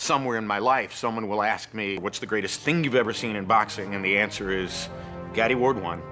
somewhere in my life, someone will ask me, what's the greatest thing you've ever seen in boxing? And the answer is, Gatti Ward won,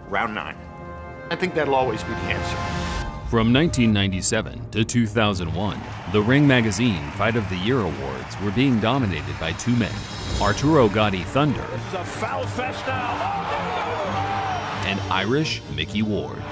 round 9. I think that'll always be the answer. From 1997 to 2001, the Ring Magazine Fight of the Year awards were being dominated by two men, Arturo Gatti Thunder This is a foul fest now. and Irish Mickey Ward. Come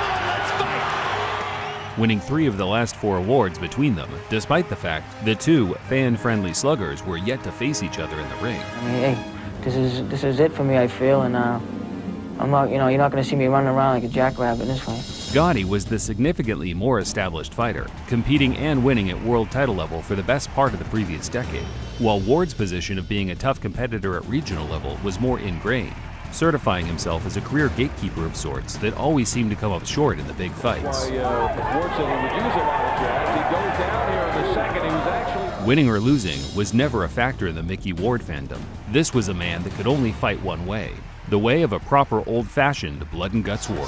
on, let's fight. Winning 3 of the last 4 awards between them, despite the fact the two fan-friendly sluggers were yet to face each other in the ring. I mean, hey, this is it for me, I feel, and I'm not, you're not going to see me running around like a jackrabbit in this fight. Gatti was the significantly more established fighter, competing and winning at world title level for the best part of the previous decade, while Ward's position of being a tough competitor at regional level was more ingrained, certifying himself as a career gatekeeper of sorts that always seemed to come up short in the big fights. Ward said he would use a lot of jabs. He goes down here in the second. He was actually... Winning or losing was never a factor in the Mickey Ward fandom. This was a man that could only fight one way, the way of a proper old-fashioned blood and guts warrior.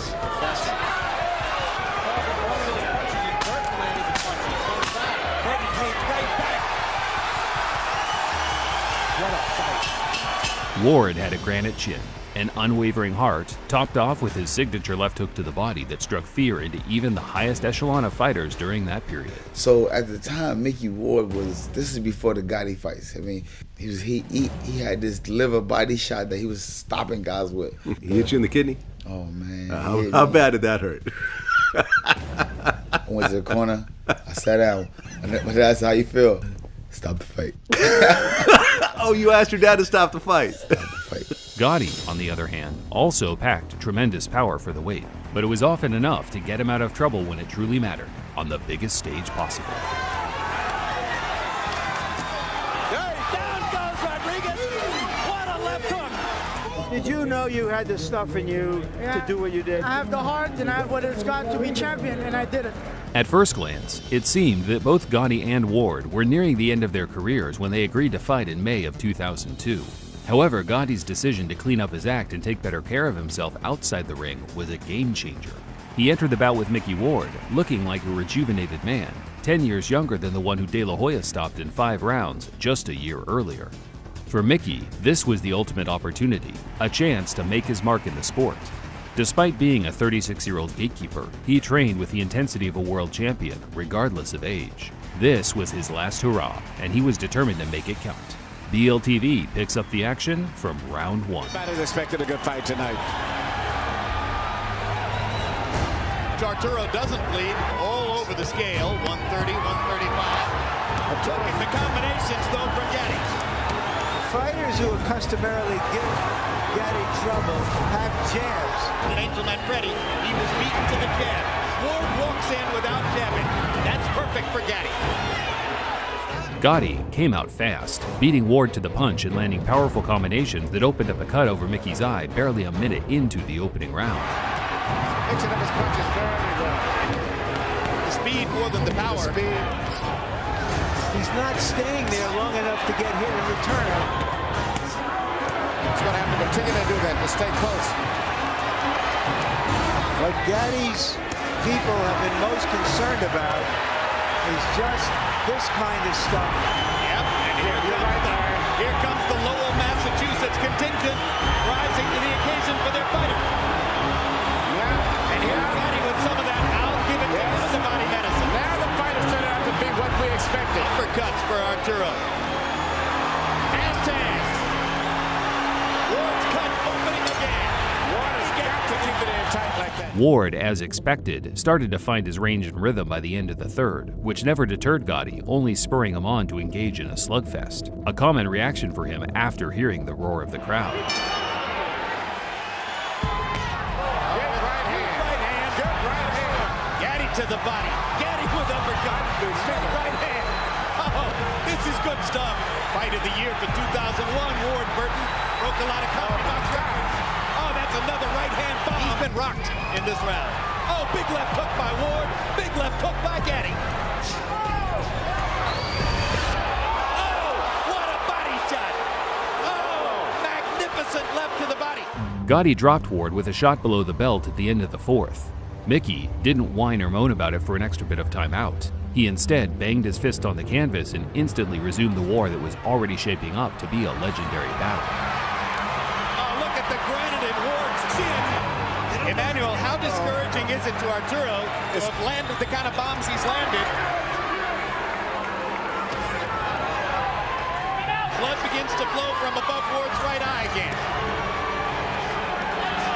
Ward had a granite chin, an unwavering heart, topped off with his signature left hook to the body that struck fear into even the highest echelon of fighters during that period. So at the time, Mickey Ward this is before the Gatti fights. I mean, he had this liver body shot that he was stopping guys with. He hit you in the kidney? Oh, man. How bad did that hurt? I went to the corner, I sat down, and that's how you feel. Stop the fight. Oh, you asked your dad to stop the fight. Stop the fight. Gatti, on the other hand, also packed tremendous power for the weight, but it was often enough to get him out of trouble when it truly mattered, on the biggest stage possible. Down goes Rodriguez. What a left hook. Did you know you had the stuff in you to do what you did? I have the heart and I have what it's got to be champion, and I did it. At first glance, it seemed that both Gatti and Ward were nearing the end of their careers when they agreed to fight in May of 2002. However, Gatti's decision to clean up his act and take better care of himself outside the ring was a game changer. He entered the bout with Mickey Ward, looking like a rejuvenated man, 10 years younger than the one who De La Hoya stopped in 5 rounds just a year earlier. For Mickey, this was the ultimate opportunity, a chance to make his mark in the sport. Despite being a 36-year-old gatekeeper, he trained with the intensity of a world champion, regardless of age. This was his last hurrah, and he was determined to make it count. BLTV picks up the action from round 1. Everybody's expected a good fight tonight. Arturo doesn't bleed all over the scale, 130, 135. Taking the combinations, though, from Gatti. Fighters who customarily give Gatti trouble have jabs. And Angel Manfredi, he was beaten to the jab. Ward walks in without jabbing. That's perfect for Gatti. Gatti came out fast, beating Ward to the punch and landing powerful combinations that opened up a cut over Mickey's eye barely a minute into the opening round. Mixing up his punches very well. The speed more than the power. The speed. He's not staying there long enough to get hit in return. He's going to have to continue to do that, to stay close. What Gatti's people have been most concerned about is just this kind of stuff. Yep, and here comes the Lowell, Massachusetts contingent rising to the occasion for their fighter. Yeah. And here's Gatti with some of that. I'll give it to the body medicine. Now the fight has turned out to be what we expected. Uppercuts for Arturo. Hands. Ward's cut opening again. Ward has got to keep it in tight like that. Ward, as expected, started to find his range and rhythm by the end of the third, which never deterred Gatti, only spurring him on to engage in a slugfest, a common reaction for him after hearing the roar of the crowd. Gatti to the body. Gatti with uppercut. Right hand. Oh, this is good stuff. Fight of the year for 2001. Ward Burton broke a lot of comedy box records. Oh, that's another right hand bomb. He's been rocked in this round. Oh, big left hook by Ward. Big left hook by Gatti. Oh, what a body shot. Oh, magnificent left to the body. Gatti dropped Ward with a shot below the belt at the end of the fourth. Mickey didn't whine or moan about it for an extra bit of time out. He instead banged his fist on the canvas and instantly resumed the war that was already shaping up to be a legendary battle. Oh, look at the granite in Ward's chin. Emmanuel, how discouraging is it to Arturo to have landed the kind of bombs he's landed? Blood begins to flow from above Ward's right eye again.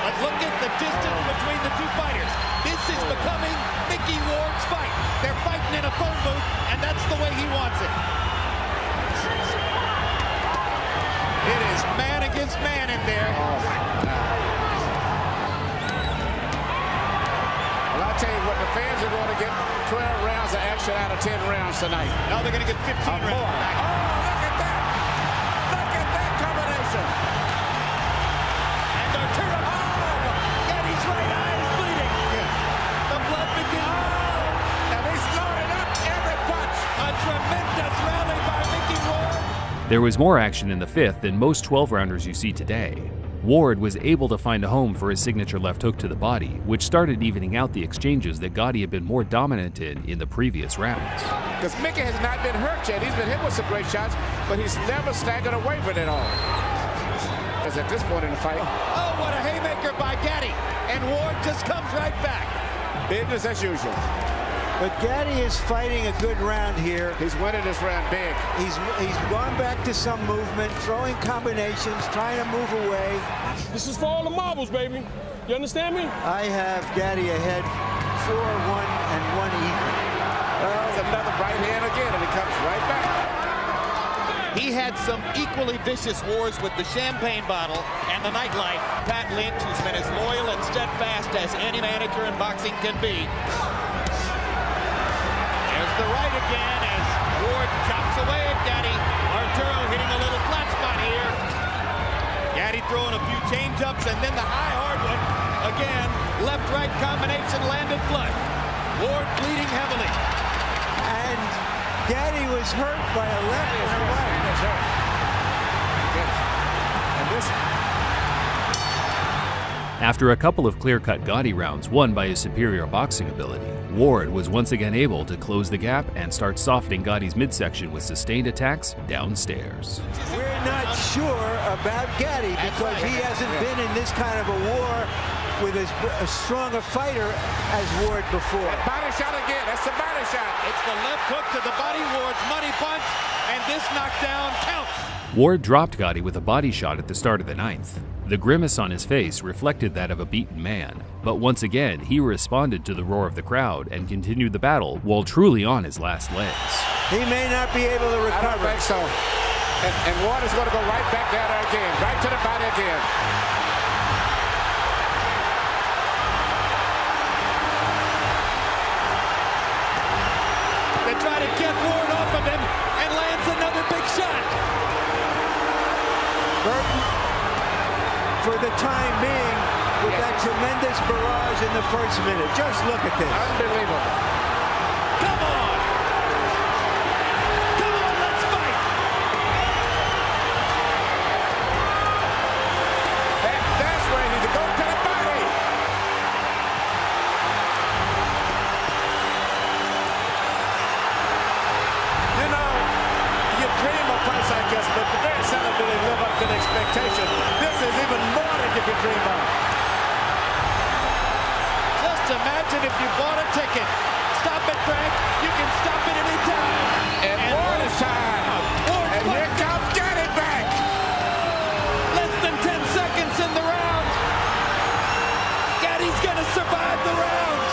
But look at the distance between the two fighters. This is becoming Mickey Ward's fight. They're fighting in a phone booth, and that's the way he wants it. It is man against man in there. Well, I'll tell you what, the fans are going to get 12 rounds of action out of 10 rounds tonight. Now they're going to get 15 rounds. More. Oh, look at that! Look at that combination! And Arturo, Gatti's right eye is bleeding. The blood begins. And he's loaded up every punch. A tremendous rally by Mickey Ward. There was more action in the fifth than most 12-rounders you see today. Ward was able to find a home for his signature left hook to the body, which started evening out the exchanges that Gatti had been more dominant in the previous rounds. Because Mickey has not been hurt yet. He's been hit with some great shots, but he's never staggered away from it all. Because at this point in the fight... Oh, what a haymaker by Gatti. And Ward just comes right back. Business as usual. But Gatti is fighting a good round here. He's winning this round big. He's gone back to some movement, throwing combinations, trying to move away. This is for all the marbles, baby. You understand me? I have Gatti ahead 4-1 and 1 even. There's another right hand again, and he comes right back. He had some equally vicious wars with the champagne bottle and the nightlife. Pat Lynch, who's been as loyal and steadfast as any manager in boxing can be. There's the right again as Ward chops away at Gatti. Arturo hitting a little flat spot here. Gatti throwing a few change-ups and then the high hard one. Again, left-right combination landed flush. Ward bleeding heavily. And Gatti was hurt by a left and a right. And this... After a couple of clear-cut Gatti rounds won by his superior boxing ability, Ward was once again able to close the gap and start softening Gatti's midsection with sustained attacks downstairs. We're not sure about Gatti because he hasn't been in this kind of a war with as strong a fighter as Ward before. That body shot again. That's the body shot. It's the left hook to the body. Ward's money punch, and this knockdown counts. Ward dropped Gatti with a body shot at the start of the ninth. The grimace on his face reflected that of a beaten man, but once again he responded to the roar of the crowd and continued the battle while truly on his last legs. He may not be able to recover. I don't think so. And Ward is going to go right back down there again, right to the body again. They try to get Ward off of him and lands another big shot. Burton, for the time being, with that tremendous barrage in the first minute. Just look at this. Unbelievable. Come on. Come on, let's fight. And that's where he needs to go to the body. You know, you dream of fights like this, but very seldom do they live up to the expectation. This is even more than you can dream of. Just imagine if you bought a ticket. Stop it, Frank. You can stop it any time. And Ward is time. And here comes Gatti back. Less than 10 seconds in the round. Gatti's going to survive the round.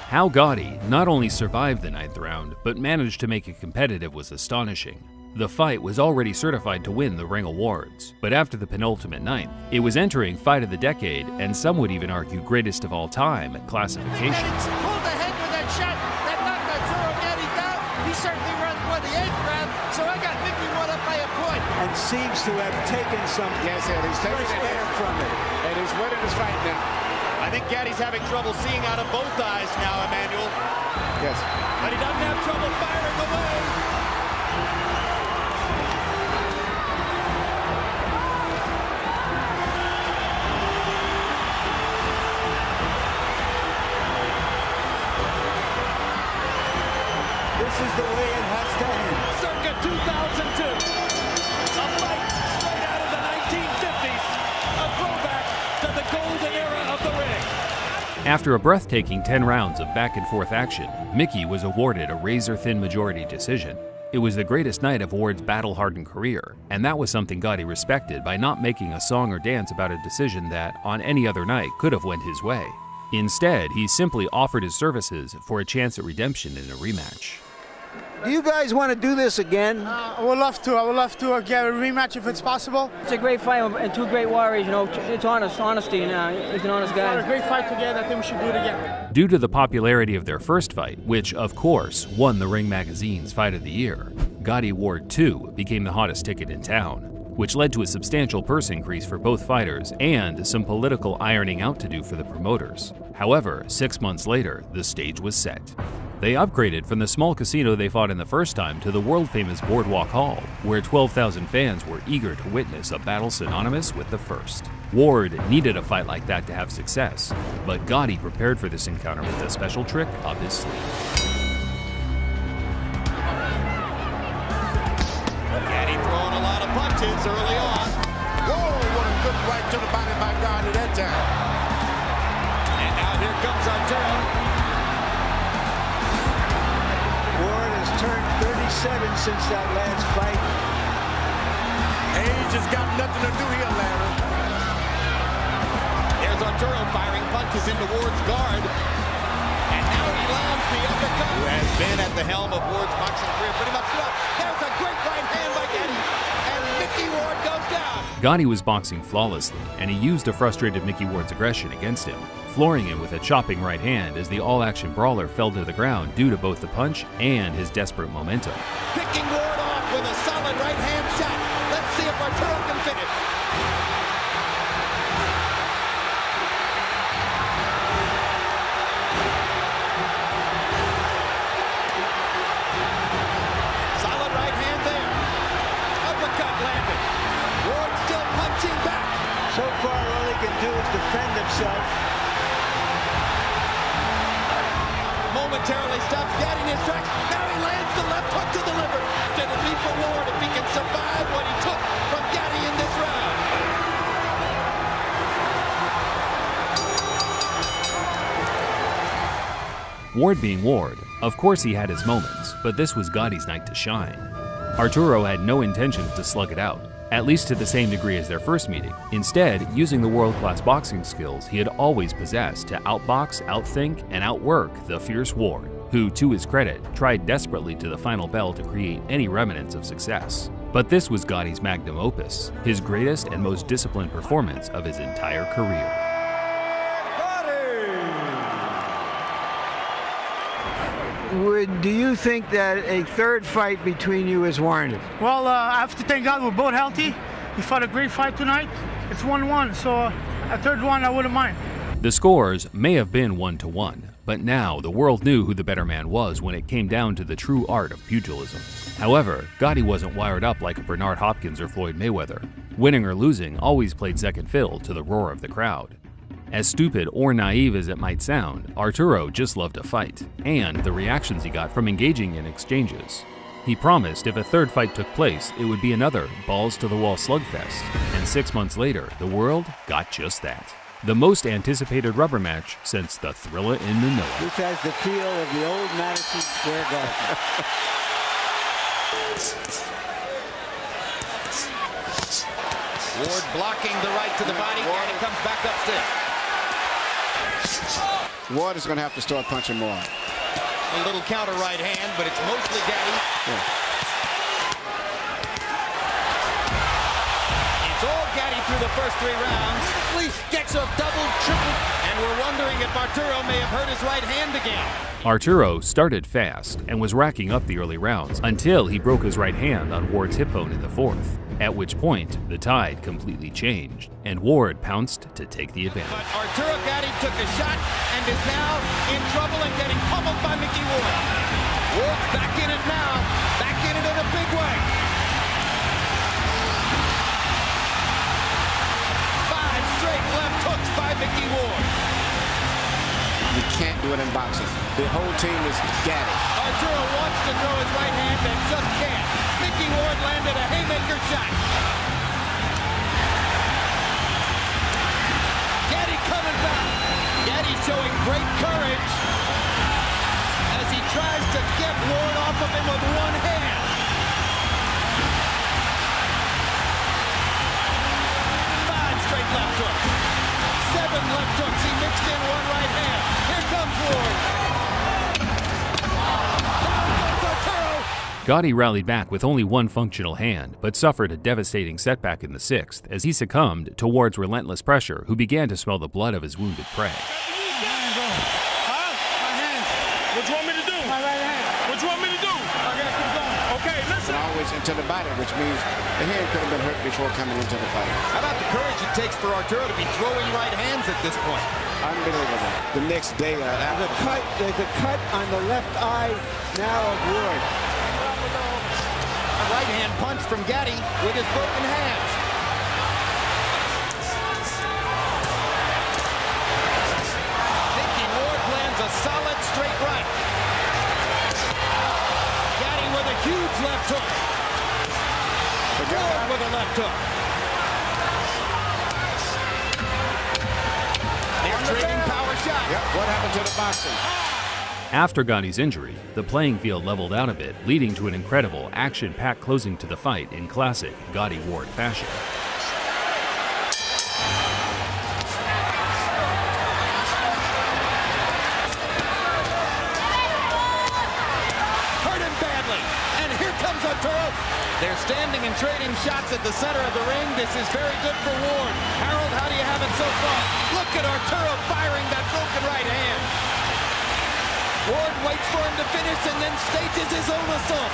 How Gatti not only survived the ninth round, but managed to make it competitive was astonishing. The fight was already certified to win the Ring Awards, but after the penultimate ninth, it was entering Fight of the Decade, and some would even argue greatest of all time at classification. Gatti pulled ahead with that shot that knocked Arturo Gatti down. He certainly ran for the 8th round, so I got Mickey Ward up by a point. And seems to have taken some Yes, and he's taking fresh it air from it. And he's winning this fight now. I think Gatti's having trouble seeing out of both eyes now, Emmanuel. Yes. But he doesn't have trouble firing away. This is the way it has to end. Circa 2002. A fight straight out of the 1950s. A throwback to the golden era of the ring. After a breathtaking 10 rounds of back-and-forth action, Mickey was awarded a razor-thin majority decision. It was the greatest night of Ward's battle-hardened career, and that was something Gatti respected by not making a song or dance about a decision that, on any other night, could have went his way. Instead, he simply offered his services for a chance at redemption in a rematch. Do you guys want to do this again? I would love to. I would love to get a rematch if it's possible. It's a great fight and two great warriors, you know. It's honesty, and he's an honest guy. It's a great fight together. I think we should do it again. Due to the popularity of their first fight, which, of course, won the Ring Magazine's Fight of the Year, Gatti Ward 2 became the hottest ticket in town, which led to a substantial purse increase for both fighters and some political ironing out to do for the promoters. However, 6 months later, the stage was set. They upgraded from the small casino they fought in the first time to the world-famous Boardwalk Hall, where 12,000 fans were eager to witness a battle synonymous with the first. Ward needed a fight like that to have success, but Gatti prepared for this encounter with a special trick up his sleeve. Gatti throwing a lot of punches early on. Whoa, what a good right to the body by Gatti that time. And now here comes Arturo. Ward has turned 37 since that last fight. Age has got nothing to do here, Larry. There's Arturo firing punches into Ward's guard. And now he lands the uppercut. Who has been at the helm of Ward's boxing career pretty much throughout. There's a great right hand by Gatti. And Mickey Ward goes down. Gatti was boxing flawlessly, and he used a frustrated Mickey Ward's aggression against him, flooring him with a chopping right hand as the all-action brawler fell to the ground due to both the punch and his desperate momentum. Picking Ward off with a solid right hand shot. Let's see if Arturo can finish. Solid right hand there. Uppercut landed. Ward still punching back. So far, all he can do is defend himself. Momentarily stops Gatti in his tracks. Now he lands the left hook to the liver. It'll be for Ward if he can survive what he took from Gatti in this round. Ward being Ward, of course he had his moments, but this was Gatti's night to shine. Arturo had no intentions to slug it out, at least to the same degree as their first meeting. Instead, using the world-class boxing skills he had always possessed to outbox, outthink, and outwork the fierce Ward, who, to his credit, tried desperately to the final bell to create any remnants of success. But this was Gatti's magnum opus, his greatest and most disciplined performance of his entire career. Do you think that a third fight between you is warranted? Well, I have to thank God we're both healthy. We fought a great fight tonight. It's 1-1, so a third one I wouldn't mind. The scores may have been 1-1, but now the world knew who the better man was when it came down to the true art of pugilism. However, Gatti wasn't wired up like a Bernard Hopkins or Floyd Mayweather. Winning or losing always played second fiddle to the roar of the crowd. As stupid or naive as it might sound, Arturo just loved to fight, and the reactions he got from engaging in exchanges. He promised if a third fight took place, it would be another balls-to-the-wall slugfest, and 6 months later, the world got just that. The most anticipated rubber match since the Thrilla in Manila. This has the feel of the old Madison Square Garden. Ward blocking the right to the body, and he comes back upstairs. Ward is going to have to start punching more. A little counter right hand, but it's mostly Gatti. Yeah. It's all Gatti through the first 3 rounds. Gets a double, triple, and we're wondering if Arturo may have hurt his right hand again. Arturo started fast and was racking up the early rounds until he broke his right hand on Ward's hip bone in the 4th, at which point the tide completely changed and Ward pounced to take the advantage. But Arturo Gatti took a shot and is now in trouble and getting pummeled by Mickey Ward. Ward's back in it now, back in it in a big way. 5 straight left hooks by Mickey Ward. You can't do it in boxing. The whole team is Gatti. Arturo wants to just can't. Mickey Ward landed a haymaker shot. Gatti coming back. Gatti showing great courage as he tries to get Ward off of him with one hand. 5 straight left hooks. 7 left hooks. He mixed in one right hand. Here comes Ward. Gatti rallied back with only one functional hand, but suffered a devastating setback in the 6th as he succumbed to Ward's relentless pressure, who began to smell the blood of his wounded prey. What you want me to do? My right hand. What you want me to do? I gotta keep going. Okay, listen. And always into the body, which means the hand could have been hurt before coming into the fight. How about the courage it takes for Arturo to be throwing right hands at this point? Unbelievable. The next day, There's a cut on the left eye now of Ward. A right hand punch from Gatti with his broken hands. Mickey Ward lands a solid straight right. Gatti with a huge left hook. Ward with a left hook. They're trading power shots. Yep, what happened to the boxing? After Gatti's injury, the playing field leveled out a bit, leading to an incredible, action-packed closing to the fight in classic Gatti-Ward fashion. Hurt him badly, and here comes Arturo. They're standing and trading shots at the center of the ring. This is very good for Ward. Harold, how do you have it so far? Look at Arturo firing that broken right hand. Ward waits for him to finish and then stages his own assault.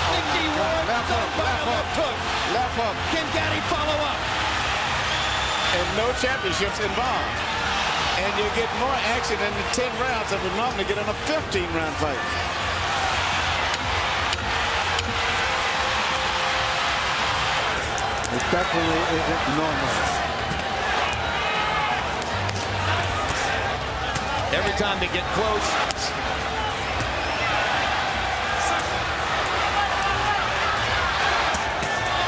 Mickey Ward left hook. Left hook. Can Gatti follow up? And no championships involved. And you get more action in the 10 rounds than we normally get in a 15-round fight. It definitely isn't normal. Every time they get close.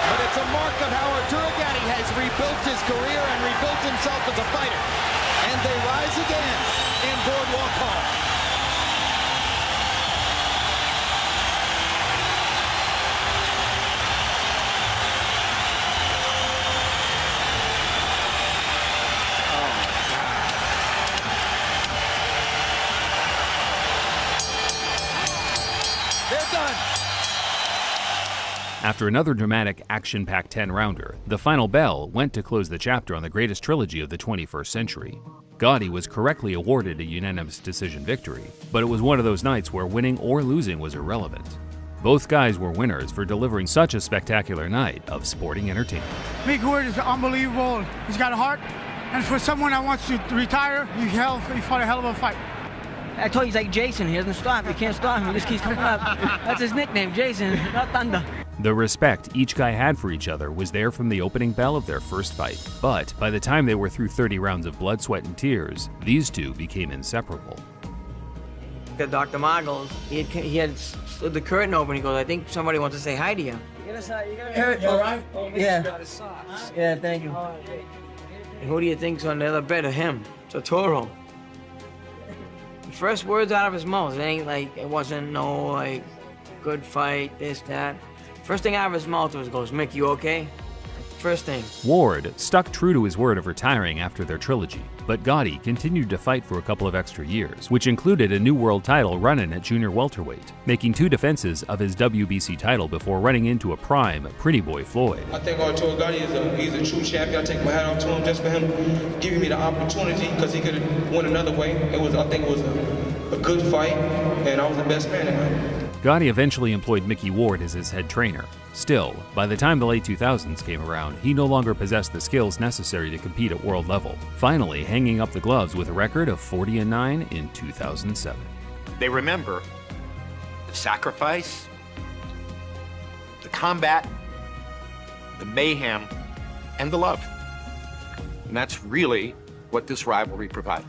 But it's a mark of how Arturo Gatti has rebuilt his career and rebuilt himself as a fighter. And they rise again in Boardwalk Hall. After another dramatic, action-packed 10-rounder, the final bell went to close the chapter on the greatest trilogy of the 21st century. Gatti was correctly awarded a unanimous decision victory, but it was one of those nights where winning or losing was irrelevant. Both guys were winners for delivering such a spectacular night of sporting entertainment. Mickey Ward is unbelievable. He's got a heart, and for someone that wants to retire, he fought a hell of a fight. I told you he's like Jason. He doesn't stop. You can't stop him. He just keeps coming up. That's his nickname, Jason, not Thunder. The respect each guy had for each other was there from the opening bell of their first fight. But by the time they were through 30 rounds of blood, sweat, and tears, these two became inseparable. Dr. Margles, he had slid the curtain open. He goes, I think somebody wants to say hi to you. You all right? Yeah. Yeah, thank you. And who do you think's on the other bed of him? It's Arturo. The first words out of his mouth, it ain't like, it wasn't no, like, good fight, this, that. First thing out of his mouth goes, Mick, you okay? First thing. Ward stuck true to his word of retiring after their trilogy, but Gatti continued to fight for a couple of extra years, which included a new world title run-in at junior welterweight, making 2 defenses of his WBC title before running into a prime Pretty Boy Floyd. I think Arturo Gatti he's a true champion. I take my hat off to him just for him giving me the opportunity, because he could have won another way. I think it was a good fight, and I was the best man tonight. Gatti eventually employed Mickey Ward as his head trainer. Still, by the time the late 2000s came around, he no longer possessed the skills necessary to compete at world level, finally hanging up the gloves with a record of 40-9 in 2007. They remember the sacrifice, the combat, the mayhem, and the love. And that's really what this rivalry provided.